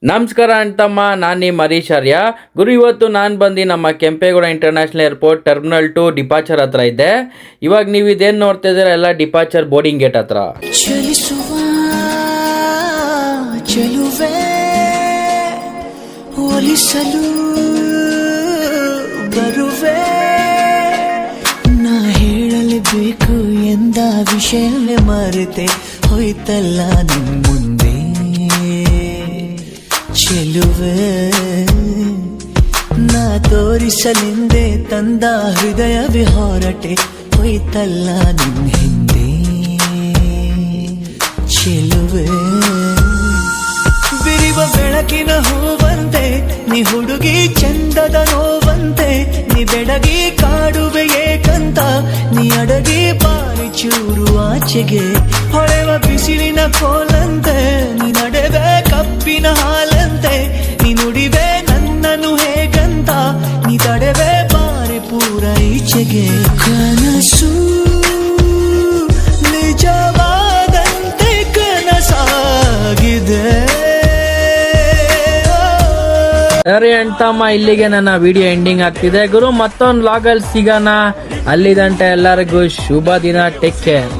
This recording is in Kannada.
ನಮಸ್ಕಾರ ಅಂತಮ್ಮ, ನಾನು ನಿಮ್ಮ ಹರೀಶಾರ್ಯ. ಗುರು, ಇವತ್ತು ನಾನು ಬಂದು ನಮ್ಮ Kempegowda international airport terminal 2 departure ಹತ್ರ ಇದ್ದೆ. ಇವಾಗ ನೀವು ಇದೇನು ನೋಡ್ತಾ ಇದ್ದೀರಾ, ಎಲ್ಲ ಡಿಪಾರ್ಚರ್ ಬೋರ್ಡಿಂಗ್ ಗೇಟ್ ಹತ್ರ. ನಾ ಹೇಳಲೇಬೇಕು ಎಂದ ವಿಷಯವೇ ಮರೆತೆ ಹೋಯ್ತಲ್ಲ ನಿಮ್ಮ ಮುಂದೆ ಚೆಲುವೆ. ನಾ ತೋರಿಸಲೆಂದೇ ತಂದ ಹೃದಯವೇ ಹೊರಟೆ ಹೋಯ್ತಲ್ಲ ನಿನ್ನ ಹಿಂದೆ ಚೆಲುವೆ. ಬಿರಿವ ಬೆಳಕಿನ ಹೂವಂತೆ ನೀ ಹುಡುಗಿ ಚಂದದ ನೋವಂತೆ, ನೀ ಬೆಡಗಿ ಕಾಡುವೆ ಏಕಂತ, ನೀ ಅಡಗಿ ಬಾರಿ ಚೂರು ಆಚೆಗೆ ಹೊಳೆವ ಬಿಸಿಲಿನ ಕೋಲಂತೆ, ನೀ ನಡೆವೆ ಕಪ್ಪಿನ ಹಾಲಂತೆ, ನೀ ನುಡಿವೆ ನನ್ನನ್ನು ಹೇಗಂತ, ನೀ ತಡೆವೆ ಬಾರಿ ಪೂರ ಈಚೆಗೆ. ಕನಸು ನಿಜವಾದಂತೆ ಕನಸಾಗಿದೆ. ಸರಿ ಅಂತಮ್ಮ, ಇಲ್ಲಿಗೆ ನನ್ನ ವಿಡಿಯೋ ಎಂಡಿಂಗ್ ಆಗ್ತಿದೆ. ಗುರು, ಮತ್ತೊಂದು ವ್ಲಾಗಲ್ಲಿ ಸಿಗೋಣ. ಅಲ್ಲಿದಂತೆ ಎಲ್ಲರಿಗೂ ಶುಭ ದಿನ. Take care.